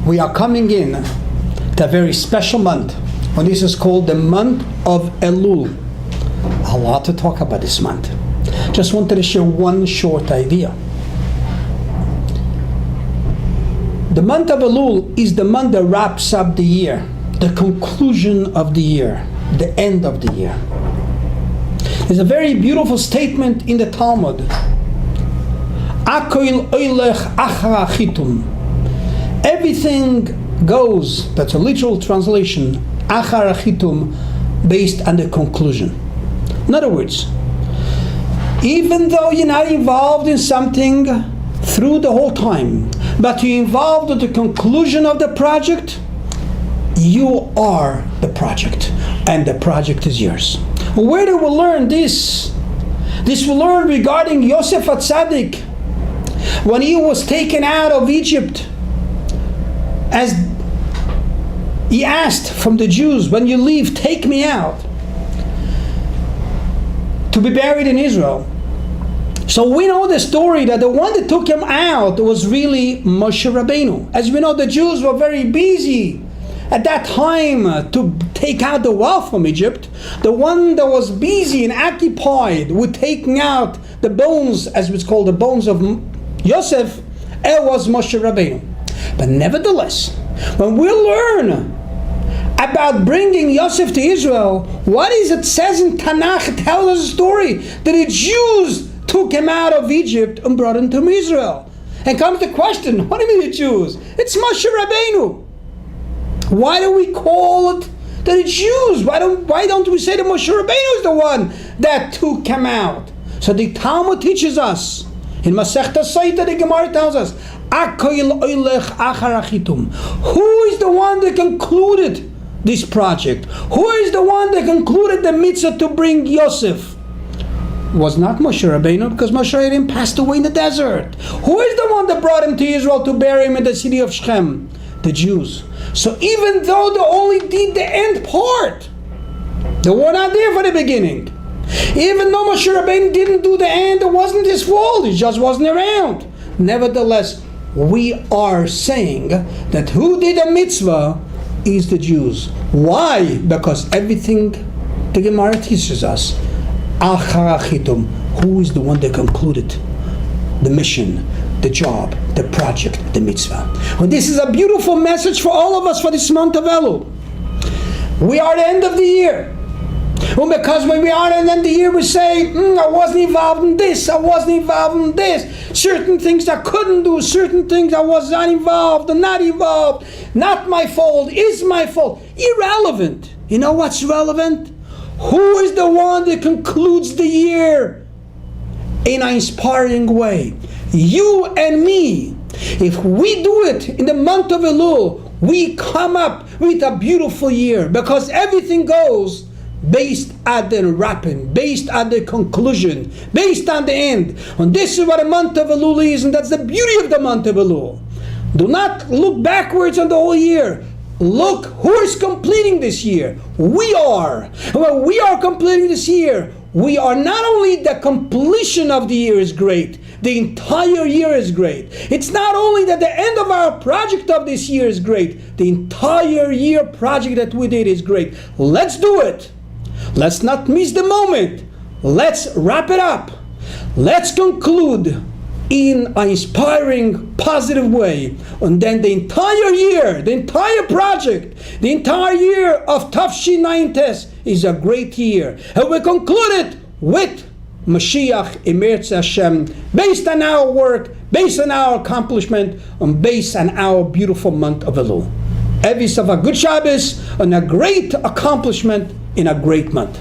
we are coming in to a very special month, and this is called the month of Elul. A lot to talk about this month. Just wanted to share one short idea. The month of Elul is the month that wraps up the year, the conclusion of the year, the end of the year. There's a very beautiful statement in the Talmud. Akoil oilech achar achitum. Everything goes, that's a literal translation, achar achitum, based on the conclusion. In other words, even though you're not involved in something through the whole time, but you're involved at the conclusion of the project, you are the project, and the project is yours. Where do we learn this? This we learn regarding Yosef HaTzadik, when he was taken out of Egypt, as he asked from the Jews, when you leave, take me out, to be buried in Israel. So we know the story that the one that took him out was really Moshe Rabbeinu. As we know, the Jews were very busy at that time to take out the wealth from Egypt. The one that was busy and occupied with taking out the bones, as it's called, the bones of Yosef, it was Moshe Rabbeinu. But nevertheless, when we learn about bringing Yosef to Israel, what is it says in Tanakh? It tells us a story that the Jews took him out of Egypt and brought him to Israel. And comes the question, what do you mean the Jews? It's Moshe Rabbeinu. Why do we call it the Jews? Why don't we say that Moshe Rabbeinu is the one that took him out? So the Talmud teaches us, in Masechta Saita, the Gemara tells us, Akoil oilech achar achitum. Who is the one that concluded this project? Who is the one that concluded the mitzvah to bring Yosef? Was not Moshe Rabbeinu, because Moshe Rabbeinu passed away in the desert. Who is the one that brought him to Israel to bury him in the city of Shechem? The Jews. So even though they only did the end part, they were not there for the beginning. Even though Moshe Rabbeinu didn't do the end, it wasn't his fault, he just wasn't around. Nevertheless, we are saying that who did a mitzvah is the Jews. Why? Because everything the Gemara teaches us, achar achitum, who is the one that concluded the mission, the job, the project, the mitzvah. Well, this is a beautiful message for all of us for this month of Elul. We are at the end of the year. Well, because when we are at the end of the year, we say, I wasn't involved in this, I wasn't involved in this. Certain things I couldn't do, certain things I was not involved or not involved. Not my fault, is my fault. Irrelevant. You know what's relevant? Who is the one that concludes the year in an inspiring way? You and me. If we do it in the month of Elul, we come up with a beautiful year, because everything goes based on the wrapping, based on the conclusion, based on the end. And this is what the month of Elul is, and that's the beauty of the month of Elul. Do not look backwards on the whole year. Look who is completing this year. We are. And when we are completing this year, we are not only the completion of the year is great, the entire year is great. It's not only that the end of our project of this year is great, the entire year project that we did is great. Let's do it. Let's not miss the moment. Let's wrap it up. Let's conclude in an inspiring, positive way. And then the entire year, the entire project, the entire year of Tafshin Nayin Tes is a great year. And we conclude it with Mashiach Emertz Hashem, based on our work, based on our accomplishment, and based on our beautiful month of Elul. Have yourself a good Shabbos and a great accomplishment in a great month.